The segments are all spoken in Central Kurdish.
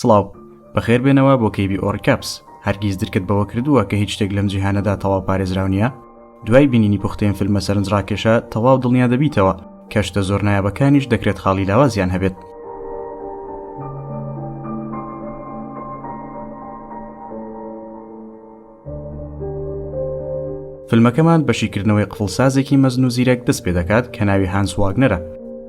سڵاو بەخێر بێنەوە بۆ کەیبی ئۆڕکەپس. هەرگیز درکت بەوە کردووە کە هیچ شتێک لەم جیهانەدا تەواو پارێزراو نییە؟ دوای بینینی پوختەیەن فیلمە سەرنجڕاکێشە تەواو دڵنیا دەبیتەوە کە شتە زۆر نایابەکانیش دەکرێت خاڵی لاوازیان هەبێت. فیلمەکەمان بەشیکردنەوەی قفڵسازێکی مەزن و زیرەک دەست پێ دەکات کە ناوی هانس واگنەرە.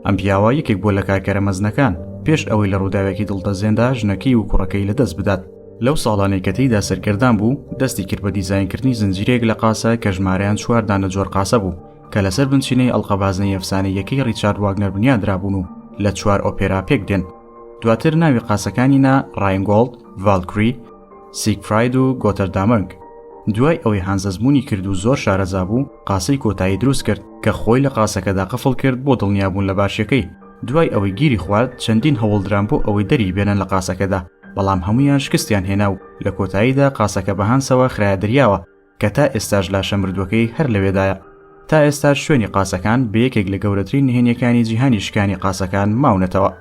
ئەم پیاوە یەکێک بۆ لە کارکەرە مەزنەکان پێش ئەوەی لە ڕووداوێکی دڵتەزێندا ژنەکەی و کوڕەکەی لەدەست بدات. لەو ساڵانەی کە تێیدا سەرکردان بوو دەستی کرد بە دیزاینکردنی زنجیرێک لە قاسە کە ژمارەیان 4 دانە جۆر قاسە بوو کە لەسەر بنچینەی ئەڵقەبازنەی ئەفسانەیەکەی ڕیچارد واگنەر بنیادرابوون و لە 4 ئۆپێرا پێک دێن. دواتر ناوی قاسەکانی نا ڕاینگۆڵد، ڤالکری، سیگفراید و گۆتەردامەنگ. دوای ئەوەی هانزەزمونی کرد و زۆر شارەزا بوو قاسەی کۆتایی دروست کرد کە خۆی لە قاسەکەدا قفڵ کرد بۆ دڵنیابوون لە باشیەکەی. دوای ئەوەی گیری خوارد چەندین هەوڵدران بۆ ئەوەی دەری بێنن لە قاسەکەدا، بەڵام هەمویان شکستیان هێنا و لە کۆتاییدا قاسەکە بە هانسەوە خراە دەریاوە کە تا ئێستاش لاشە مردوەکەی هەر لەوێدایە. تا ئێستاش شوێنی قاسەکان بە یەکێک لە گەورەترین نهێنیەکانی جیهانی شکانی قاسەکان ماونەتەوە.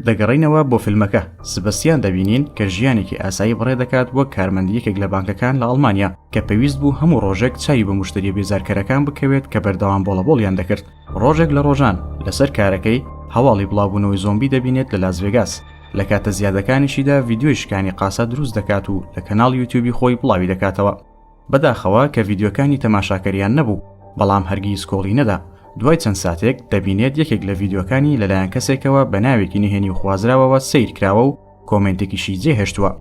دەگەڕینەوە بۆ فیلمەکە. سبەستیان دەبینین کە ژیانێکی ئاسایی بڕێ دەکات وەک کارمەندی یەکێک لە بانکەکان لە ئەڵمانیا کە پێویست بوو هەموو ڕۆژێک چاوی بە موشتری بێزارکەرەکان بکەوێت کە بەردەوام بۆڵەبۆڵیان دەکرد. ڕۆژێک لە ڕۆژان لەسەر کارەکەی هەواڵی بڵاوبوونەوەی زۆمبی دەبینێت لە لاس ڤێگاس. لە کاتە زیادەکانیشیدا ڤیدیۆی شکانی قاسە دروست دەکات و لە کەناڵ یوتیوبی خۆی بڵاوی دەکاتەوە. بەداخەوە کە ڤیدیۆکانی تەماشاکەریان نەبوو، بەڵام هەرگیز کۆڵی نەدا. دوای چەند ساتێک دەبینێت یەکێک لە ڤیدیۆکانی لەلایەن کەسێکەوە بە ناوێکی نهێنی و خوازراوەوە سیر کراوە و کۆمنتێکیشی جێهێشتووە.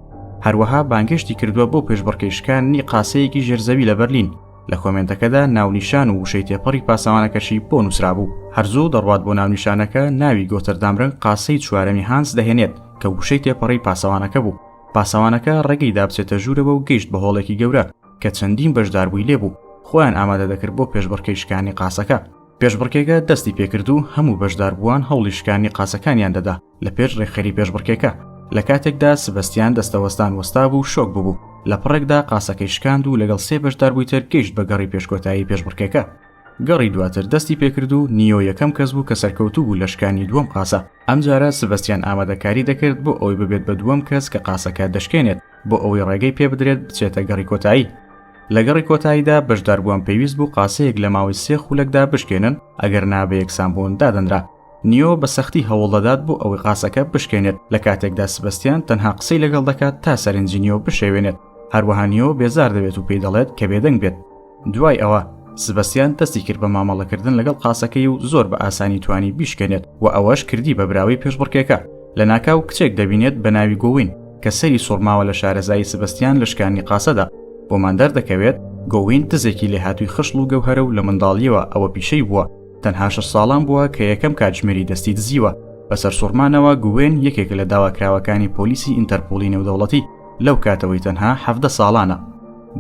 هەروەها بانگشتی کردووە بۆ پێشبڕکێشکانی قاسەیەکی ژێرزەوی لە بەرلین. لە کۆمنتەکەدا ناونیشان و وشەی تێپەڕی پاسەوانەکەشی بۆ نووسرابوو. هەرزوو دەڕوات بۆ ناونیشانەکە ناوی گۆتەردامرنگ قاسەی 4ەمی هانس دەهێنێت کە وشەی تێپەڕی پاسەوانەکە بوو. پاسەوانەکە ڕێگەی دابچێتە ژوورەوە و گەیشت بە هۆڵێکی گەورە کە چەندین بەشداربووی لێبوو. خۆیان ئامادە دەکرد بۆ پێشبڕکێشکانی قاسەکە. پێشبڕکێکە دەستی پێکرد و هەموو بەشداربووان هەوڵی شکانی قاسەکانیان دەدا لە پێش ڕێکخەری پێشبڕکێکە. لە کاتێکدا سبەستیان دەستەوەستان وەستا بوو شۆک بوو. لە پڕێکدا قاسەکەی شکاند و لەگەڵ 3 بەشداربووی تر گەیشت بە گەڕی پێشکۆتایی پێشبڕکێکە. گەڕی دواتر دەستی پێکرد و نیۆ یەکەم کەس بوو کە سەرکەوتوو بوو لە شکانی دووەم قاسە. ئەمجارە سبەستیان ئامادەکاری دەکرد بۆ ئەوەی ببێت بە دووەم کەس کە قاسەکە دەشکێنێت بۆ ئەوەی ڕێگەی پێ بدرێت بچێتە گەڕی کۆتایی. لە گەڕی کۆتاییدا بەشداربووان پێویست بوو قاسەیەک لە ماوەی 3 خولەکدا بشکێنن ئەگەر نا بە یەکسان بوون دادەنرا. نیۆ بە سەختی هەوڵ دەدات بۆ ئەوەی قاسەکە بشکێنێت، لە کاتێکدا سبەستیان تەنها قسەی لەگەڵ دەکات تا سەرنجی نیۆ بشێوێنێت. هەروەها نیۆ بێزار دەبێت و پێی دەڵێت کە بێدەنگ بێت. دوای ئەوە سبەستیان دەستی کرد بە مامەڵەکردن لەگەڵ قاسەکەی و زۆر بە ئاسانی توانی بیشکێنێت و ئەوەش کردی بە براوی پێشبڕکێکە. لە ناکاو کچێک دەبینێت بە ناوی گۆوین کە سەری سوڕماوە لە شارەزایی سبەستیان لە شکانی قاسەدا. بۆمان دەردەکەوێت گۆوین دزێکی لێهاتووی خشل و گەوهرە و لە منداڵیەوە ئەوە پیشەی بووە. تەنها 6 ساڵان بووە کە یەکەم کاتژمێری دەستی دزیوە. بەسەر سوڕمانەوە گوێن یەکێک لە داواکراوەکانی پۆلیسی ئینتەرپۆلی نێودەوڵەتی لەو کاتەوەی تەنها 17 ساڵانە.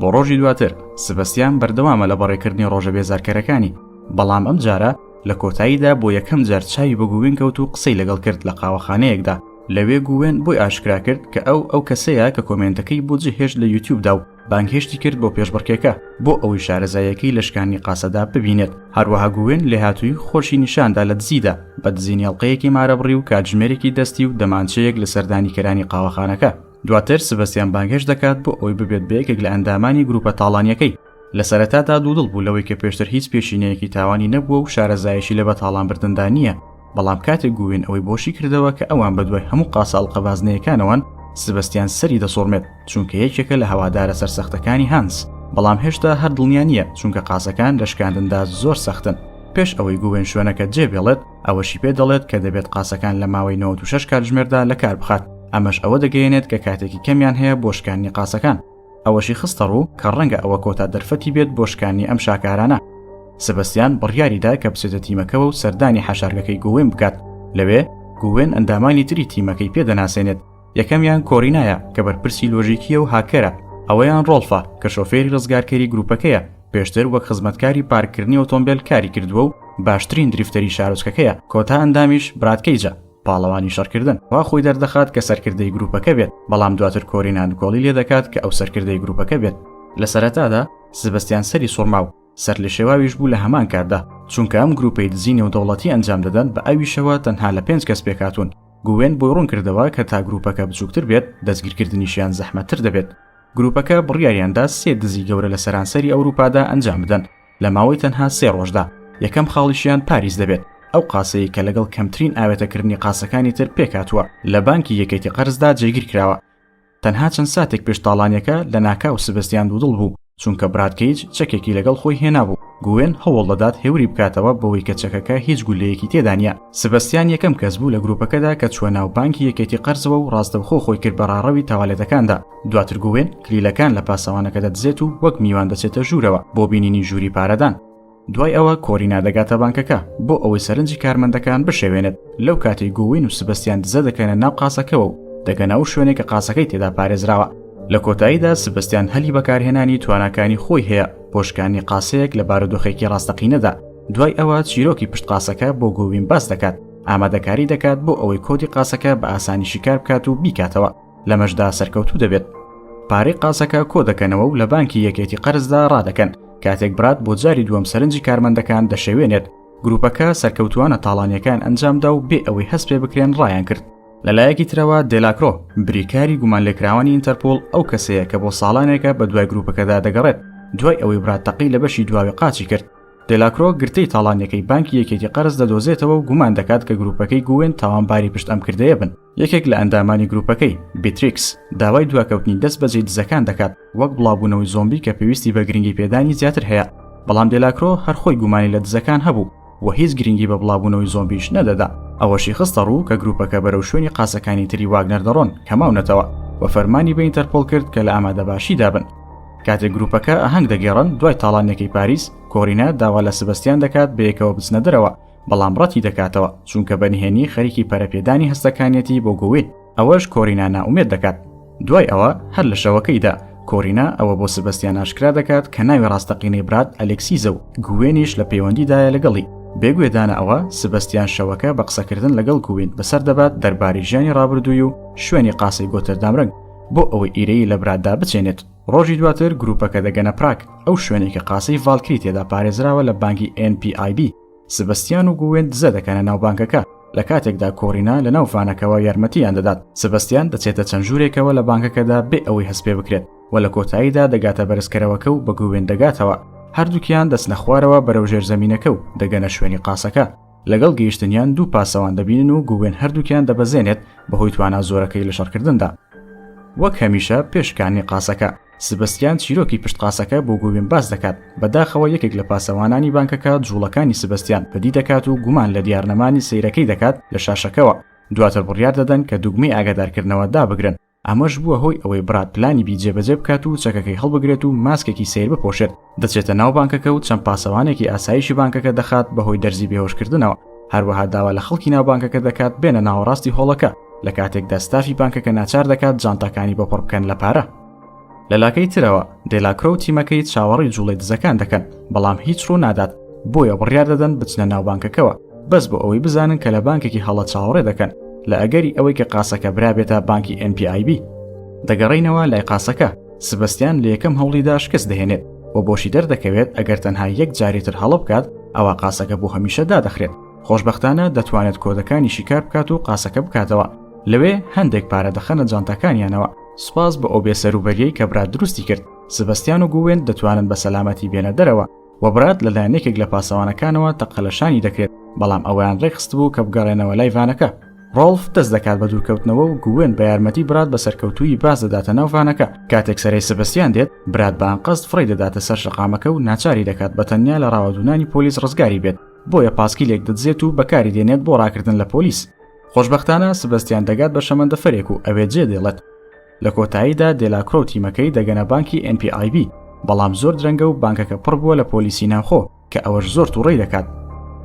بۆ ڕۆژی دواتر سبەستیان بەردەوامە لە بەڕێکردنی ڕۆژە بێزارکەرەکانی، بەڵام ئەم جارە لە کۆتاییدا بۆ یەکەم جار چاوی بە گوێن کەوت و قسەی لەگەڵ کرد لە قاوەخانەیەکدا. لەوێ گوێن بۆی ئاشکرا کرد کە ئەو کەسەیە کە کۆمنتەکەی بۆ جێهێشت لە یوتیوبدا و بانگهێشتی کرد بۆ پێشبڕکێکە بۆ ئەوەی شارەزایەکەی لە شکانی قاسەدا ببینێت. هەروەها گوێن لێهاتووی خۆشی نیشاندا لە دزیدا بە دزینی ئەڵقەیەکی مارەبڕی و کاتژمێرێکی دەستی و دەمانچەیەک لە سەردانیکەرانی قاوەخانەکە. دواتر سبەستیان بانگهێشت دەکات بۆ ئەوەی ببێت بە یەکێک لە ئەندامانی گروپە تاڵانیەکەی. لە سەرەتادا دوودڵ بوو لەوەی کە پێشتر هیچ پێشینەیەکی تاوانی نەبووە و شارەزایەشی لە بەتاڵانبردندا نییە، بەڵام کاتێک گوێن ئەوەی بۆشی کردەوە کە ئەوان بەدوای هەموو قاسە ئەڵقەبازنەیەکانەوەن سبەستیان سەری دەسۆڕمێت چونکە یەکێکە لە هەوادارە سەرسەختەکانی هانس، بەڵام هێشتا هەر دڵنیا نییە چونکە قاسەکان لە شکاندندا زۆر سەختن. پێش ئەوەی گوێن شوێنەکە جێبێڵێت ئەوەشی پێ دەڵێت کە دەبێت قاسەکان لە ماوەی 96 کاتژمێردا لە کار بخات. ئەمەش ئەوە دەگەیەنێت کە کاتێکی کەمیان هەیە بۆ شکانی قاسەکان. ئەوەشی خستە ڕوو کە ڕەنگە ئەوە کۆتا دەرفەتی بێت بۆ شکانی ئەم شاکارانە. سبەستیان بڕیاریدا کە بچێتە تیمەکەەوە و سەردانی حەشارگەکەی گوێن بکات. لەوێ گوێن ئەندامانی تری تیمەکەی پێدەناسێنێت. یەکەمیان کۆرینایە کە بەرپرسی لۆژیکیە و هاکەرە. ئەوەیان ڕۆڵفا کە شۆفێری ڕزگارکەری گروپەکەیە، پێشتر وەک خزمەتکاری پارکردنی ئۆتۆمبیل کاری کردووە و باشترین دریفتەری شارۆچکەکەیە. کۆتا ئەندامیش برادکەیجە، پاڵەوانی شەڕکردن. وا خۆی دەردەخات کە سەرکردەی گروپەکە بێت، بەڵام دواتر کۆرینان کۆڵی لێ دەکات کە ئەو سەرکردەی گروپەکە بێت. لە سەرەتادا سبەستیان سەری سوڕماو سەر لە شێواویش بوو لە هەمان کاردا، چونکە ئەم گروپەی دزی نێودەوڵەتی ئەنجام دەدەن بە ئەویشەوە تەنها لە 5 کەس پێکاتون. گوێن بۆی ڕوون کردەوە کە تا گروپەکە بچووکتر بێت دەستگیرکردنیشیان زەحمەتتر دەبێت. گروپەکە بڕیاریاندا 3 دزی گەورە لە سەرانسەری ئەوروپادا ئەنجام بدەن لە ماوەی تەنها 3 ڕۆژدا. یەکەم خاڵیشیان پاریس دەبێت، ئەو قاسەیە کە لەگەڵ کەمترین ئاوێتەکردنی قاسەکانی تر پێکاتووە لە بانکی یەکێتی قەرزدا جێگیر کراوە. تەنها چەند ساتێک پێش تاڵانیەکە لە ناکاو سبەستیان دوودڵ بوو چونکە برادکەیج چەکێکی لەگەڵ خۆی هێنابوو. گوێن هەوڵ دەدات هێوری بکاتەوە بەوەی کە چەکەکە هیچ گولەیەکی تێدا نیە. سبەستیان یەکەم کەس بوو لە گروپەکەدا کە چوە ناو بانکی یەکێتی قەرزەوە و ڕاستەوخۆ خۆی کرد بە ڕاڕەوی تاوالێتەکاندا. دواتر گوێن کلیلەکان لە پاسەوانەکە دەدزێت و وەک میوان دەچێتە ژوورەوە بۆ بینینی ژووری پارەدان. دوای ئەوە کۆرینا دەگاتە بانکەکە بۆ ئەوەی سەرنجی کارمەندەکان بشێوێنێت. لەو کاتەی گوێن و سبەستیان دزە دەکەنە ناو قاسەکەەوە و دەگەنە ئەو شوێنێک کە قاسەکەی تێدا پارێزراوە. لە کۆتاییدا سبەستیان هەلی بەکارهێنانی تواناکانی خۆی هەیە پۆشکانی قاسەیەک لە بارودۆخێکی ڕاستەقینەدا. دوای ئەوە چیرۆکی پشت قاسەکە بۆ گوێن باس دەکات، ئامادەکاری دەکات بۆ ئەوەی کۆدی قاسەکە بە ئاسانی شیکار بکات و بیکاتەوە. لەمەشدا سەرکەوتوو دەبێت. پارەی قاسەکە کۆ دەکەنەوە و لە بانکی یەکێتی قەرزدا ڕادەکەن. کاتێک برات بۆ جاری دووەم سەرنجی کارمەندەکان دەشێوێنێت. گروپەکە سەرکەوتووانە تاڵانیەکان ئەنجامدا و بێ ئەوەی هەست پێ بکرێن ڕایان کرد. لەلایەکی ترەوە دێلاکرۆ بریکاری گومان لێکراوانی ئینتەرپۆڵ ئەو کەسەیە کە بۆ ساڵانێکە بە دوای گروپەکەدا دەگەڕێت دوای ئەوەی برات تەقی لە بەشی دواوی قاچی کرد. دێلاکرۆ گرتەی تاڵانیەکەی بانکی یەکێتی قەرز دەدۆزێتەوە و گومان دەکات کە گروپەکەی گوێن تاوانباری پشت ئەم کردەیە بن. یەکێک لە ئەندامانی گروپەکەی بیتریکس داوای دواکەوتنی دەست بەجێ دزەکان دەکات وەک بڵاوبوونەوەی زۆمبی کە پێویستی بە گرنگی پێدانی زیاتر هەیە. بەڵام دێلاکرۆ هەر خۆی گومانی لە دزەکان هەبوو و هیچ گرنگی بە بڵاوبوونەوەی زۆمبیش نەدەدا. ئەوەشی خستە ڕوو کە گروپەکە بەرەو شوێنی قاسەکانی تری واگنەر دەڕۆن کە ماونەتەوە و فەرمانی بە ئینتەرپۆڵ کرد کە لە ئامادەباشیدا بن. کاتێک گروپەکە ئاهەنگ دەگێڕن دوای تاڵانیەکەی پاریس، کۆرینا داوا لە سبەستیان دەکات بەیەکەوە بچنە دەرەوە، بەڵام ڕەتی دەکاتەوە چونکە بەنهێنی خەریکی پەرەپێدانی هەستەکانیەتی بۆ گوێن. ئەوەش کۆرینا ناومێد دەکات. دوای ئەوە هەر لە شەوەکەیدا کۆرینا ئەوە بۆ سبەستیان ئاشکرا دەکات کە ناوی ڕاستەقینەی برات ئەلێکسیزە و گوێنیش لە پەیوەندیدایە لەگەڵی. بێگوێدانە ئەوە سبەستیان شەوەکە بە قسەکردن لەگەڵ گوێن بەسەر دەبات دەربارەی ژیانی ڕابردووی و شوێنی قاسەی گۆتەردامرنگ بۆ ئەوەی ئیرەی لە براتدا بچێنێت. ڕۆژی دواتر گروپەکە دەگەنە پراگ، ئەو شوێنێکی قاسەی ڤالکری تێدا پارێزراوە لە بانکی NPIB. سبەستیان و گوێن دزە دەکەنە ناو بانکەکە. لە کاتێکدا کۆرینا لە ناو فانەکەەوە یارمەتیان دەدات. سبەستیان دەچێتە چەند ژوورێکەوە لە بانکەکەدا بێ ئەوەی هەست پێ بکرێت و لە کۆتاییدا دەگاتە بەرزکەرەوەکە و بە گوێن دەگاتەوە. هەردووکیان دەستنە خوارەوە بەرەو ژێرزەمینەکە و دەگەنە شوێنی قاسەکە. لەگەڵ گەیشتنیان دوو پاسەوان دەبینن و گوێن هەردووکیان دەبەزێنێت بەهۆی توانە زۆرەکەی لە شەڕکردندا. وەک هەمیشە پێشکانی قاسەکە سبەستیان چیرۆکی پشت قاسەکە بۆ گوێن باس دەکات. بەداخەوە یەکێک لە پاسەوانانی بانکەکە جوڵەکانی سبەستیان پەدی دەکات و گومان لە دیارنەمانی سەیرەکەی دەکات لە شاشەکەەوە. دواتر بڕیار دەدەن کە دوگمەی ئاگادارکردنەوە دابگرن. ئەمەش بووە هۆی ئەوەی برات پلانی بیجێبەجێ بکات و چەکەکەی هەڵبگرێت و ماسکێکی سیر بپۆشێت. دەچێتە ناو بانکەکە و چەند پاسەوانێکی ئاسایشی بانکەکە دەخات بەهۆی دەرزی بێهۆشکردنەوە. هەروەها داوا لە خەڵکی ناو بانکەکە دەکات بێنە ناوەڕاستی هۆڵەکە لە کاتێکدا ستافی بانکەکە ناچار دەکات جانتاکانی بەپڕ بکەن لە پارە. لە لاکەی ترەوە دێلاکرۆ و تیمەکەی چاوەڕی جوڵەی دزەکان دەکەن، بەڵام هیچ ڕوو نادات، بۆیە بڕیار دەدەن بچنە ناو بانکەکەەوە بەس بۆ ئەوەی بزانن کە لە بانکێکی هەڵە چاوەڕێ دەکەن لە ئەگەری ئەوەی کە قاسەکە برابێتە بانکی NPIB. دەگەڕینەوە لای قاسەکە. سبەستیان لە یەکەم هەوڵیدا شکست دەهێنێت و بۆشی دەردەکەوێت ئەگەر تەنها یەک جاریتر هەڵە بکات ئەوە قاسەکە بۆ هەمیشە دادەخرێت. خۆشبەختانە دەتوانێت کۆدەکانی شیکار بکات و قاسەکە بکاتەوە. لەوێ هەندێک پارە دەخەنە جانتاکانیانەوە. سوپاس بە ئەو بێسەروبەریەی کە برات دروستی کرد. سبەستیان و گوێن دەتوانن بە سەلامەتی بێنە دەرەوە و برات لەلایەن یەکێک لە پاسەوانەکانەوە تەقەلەشانی دەکرێت، بەڵام ئەویان ڕێخست بوو کە بگەڕێنەوە لای ڤانەکە. ڕۆڵف دەست دەکات بە دوورکەوتنەوە و گوێن بە یارمەتی برات بە سەرکەوتووی باز دەداتە ناو ڤانەکە. کاتێک سەرەی سبەستیان دێت برات بە ئەنقەست فڕی دەداتە سەر شەقامەکە و ناچاری دەکات بە تەنیا لە ڕاوەدوونانی پۆلیس ڕزگاری بێت، بۆیە پاسکیلێک دەدزێت و بەکاری دێنێت بۆ ڕاکردن لە پۆلیس. خۆشبەختانە سبەستیان دەگات بە شەمەندەفەرێک و ئەوێ جێ دێڵێت. لە کۆتاییدا دێلاکرۆ و تیمەکەی دەگەنە بانکی NPIB، بەڵام زۆر درەنگە و بانکەکە پڕ بووە لە پۆلیسی ناوخۆ کە ئەوەش زۆر تووڕەی دەکات.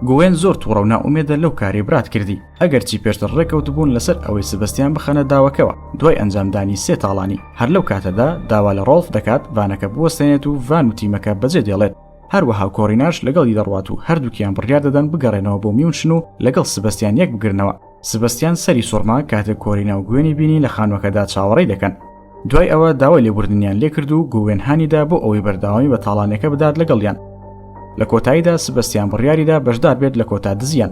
گوێن زۆر تووڕە و ناومێدە لەو کاری برات کردی، ئەگەر چی پێشتر ڕێکەوت بوون لەسەر ئەوەی سبەستیان بخەنە داوەکەوە دوای ئەنجامدانی 3 تاڵانی. هەر لەو کاتەدا داوا لە ڕۆڵف دەکات ڤانەکە بوەستێنێت و ڤان و تیمەکە بەجێ دێڵێت. هەروەها کۆڕیناش لەگەڵی دەڕوات و هەردووکیان بڕیار دەدەن بگەڕێنەوە بۆ میونشن و لەگەڵ سبەستیان یەک بگرنەوە. سبەستیان سەری سوڕما کاتێک کۆرینا و گوێنی بینی لە خانوەکەدا چاوەڕێی دەکەن. دوای ئەوە داوای لێبوردنیان لێ کرد و گوێن هانیدا بۆ ئەوەی بەرداوامی بە تاڵانەکە بدات لەگەڵیان. لە کۆتاییدا سبەستیان بڕیاریدا بەشدار بێت لە کۆتا دزیان.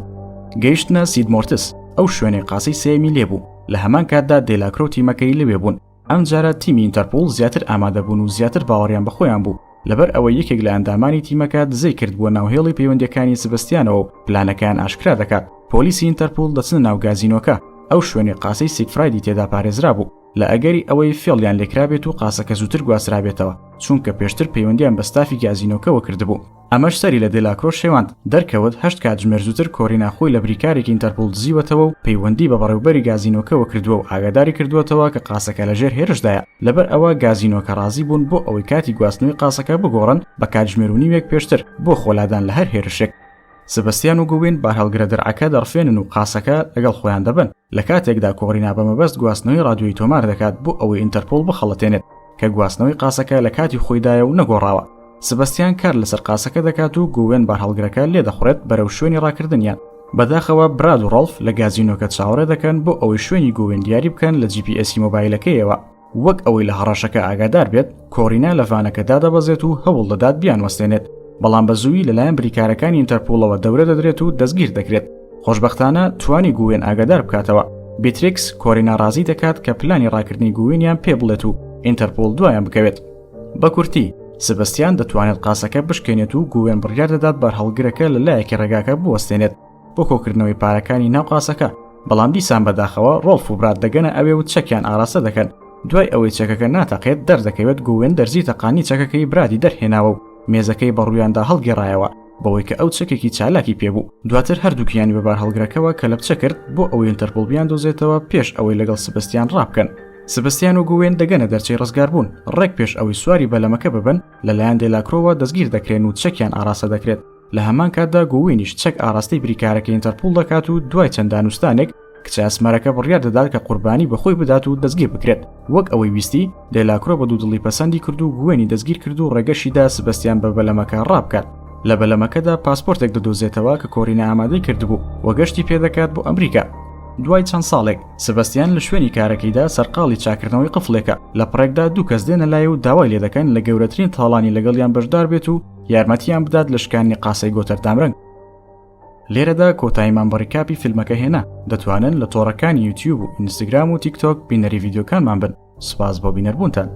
گەیشتنە سید مۆرتس، ئەو شوێنەی قاسەی سێمی لێبوو. لە هەمان کاتدا دێلاکرۆ و تیمەکەی لەوێ بوون. ئەم جارە تیمی ئینتەرپۆڵ زیاتر ئامادەبوون و زیاتر باوەڕیان بەخۆیان بوو لەبەر ئەوەی یەکێک لە ئەندامانی تیمەکە دزەی کرد بووە ناوهێڵی پەیوەندیەکانی سبەستیانەوە و پلانەکان ئاشکرا دەکات. پۆلیسی ئینتەرپۆڵ دەچنە ناو گازینۆکە. ئەو شوێنی قاسەی سیگفرایدی تێدا پارێزرا بوو لە ئەگەری ئەوەی فێڵیان لێکرابێت و قاسەکە زووتر گواسرابێتەوە چونکە پێشتر پەیوەندیان بە ستافی گازینۆکەوە کردبوو. ئەمەش سەری لە دێلاکرۆ شێواند دەرکەوت 8 کاتژمێر زووتر کۆرینا خۆی لە بریکارێکی ئینتەرپۆڵ دزیوەتەوە و پەیوەندی بە بەڕێوەبەری گازینۆکەوە کردووە و ئاگاداری کردووەتەوە کە قاسەکە لەژێر هێرشدایە. لەبەر ئەوە گازینۆکە ڕازی بوون بۆ ئەوەی کاتی گواستنەوەی قاسەکە بگۆڕن بە کاتژمێر و نیوێک پێشتر بۆ خۆلادان لە هەر هێرشێک. سبەستیان و گووین بارهەڵگرە دەرعەکە دەڕفێنن و قاسەکە لەگەڵ خۆیان دەبن. لە کاتێکدا کۆرینا بەمەبەست گواستنەوەی ڕادیۆی تۆمار دەکات بۆ ئەوەی ئینتەرپۆڵ بخەڵەتێنێت کە گواستنەوەی قاسەکە لە کاتی خۆیدایە و نەگۆڕاوە. سبەستیان کار لەسەر قاسەکە دەکات و گووێن بارهەڵگرەکە لێ دەخورێت بەرەو شوێنی ڕاکردنیان. بەداخەوە براد و ڕۆڵف لە گازینۆکە چاوەڕێ دەکەن بۆ ئەوەی شوێنی گووێن دیاری بکەن لە GPS مۆبایلەکەیەوە. وەک ئەوەی لە هەڕەشەکە ئاگادار بێت کۆرینا لە ڤانەکەدا دەبەزێت و هەوڵ دەدات بیان وەستێنێت. بەڵام بە زووی لەلایەن بریکارەکانی ئینتەرپۆڵەوە دەورە دەدرێت و دەستگیر دەکرێت. خۆشبەختانە توانی گووێن ئاگادار بکاتەوە. بیتریکس کۆرینا ڕازی دەکات کە پلانی ڕاکردنی گووینیان پێ بڵێت و ئینتەرپۆڵ دوایان بکەوێت. بە کورتی سبەستیان دەتوانێت قاسەکە بشکێنێت و گووێن بڕیار دەدات بارهەڵگرەکە لە لایەکی ڕێگاکە بوەستێنێت بۆ کۆکردنەوەی پارەکانی ناو قاسەکە. بەڵام دیسان بەداخەوە ڕۆڵف و براد دەگەنە ئەوێ و چەکیان ئاراستە دەکەن. دوای ئەوەی چەکەکە ناتەقێت دەردەکەوێت گووێن دەرزی تەقانی چەکەکەی برادی دەرهێناوە و مێزەکەی بەڕوویاندا هەڵگێڕایەوە بەوەی کە ئەو چەکێکی چالاکی پێبوو. دواتر هەردووکیانی بە بارهەڵگرەکەەوە کە لە بچە کرد بۆ ئەوەی ئینتەرپۆڵ بیان دۆزێتەوە پێش ئەوەی لەگەڵ سبەستیان ڕابکەن. سبەستیان و گووێن دەگەنە دەرچەی ڕزگار بوون. ڕێک پێش ئەوەی سواری بەلەمەکە ببن لەلایەن دێلاکرۆوە دەستگیر دەکرێن و چەکیان ئاراستە دەکرێت. لە هەمان کاتدا گووینیش چەک ئاراستەی بریکارەکە ئینتەرپۆڵ دەکات و دوای چەند دانوستانێک کچە ئەسمەرەکە بڕیار دەدات کە قوربانی بەخۆی بدات و دەستگیر بکرێت. وەک ئەوەی ویستی دێلاکرۆ بە دوودڵی پەسەندی کرد و گووێنی دەستگیر کرد و ڕێگەشیدا سبەستیان بە بەلەمەکە ڕابکات. لە بەلەمەکەدا پاسپۆرتێک دەدۆزێتەوە کە کۆرینا ئامادەی کردبوو و گەشتی پێدەکات بۆ ئەمریکا. دوای چەند ساڵێک سبەستیان لە شوێنی کارەکەیدا سەرقاڵی چاکردنەوەی قفڵێکە. لە پڕێکدا دوو کەس دێنە لای و داوای لێ دەکەن لە گەورەترین تاڵانی لەگەڵیان بەشدار بێت و یارمەتیان بدات لە شکانی قاسەی گۆتەردامرەنگ. لێرەدا کۆتاییمان بە ڕیکاپی فیلمەکە هێنا. دەتوانن لە تۆڕەکانی یوتیوب و ئینستاگرام و تیکتۆک بینەری ڤیدیۆکانمان بن. سوپاس بۆ بینەربوونتان.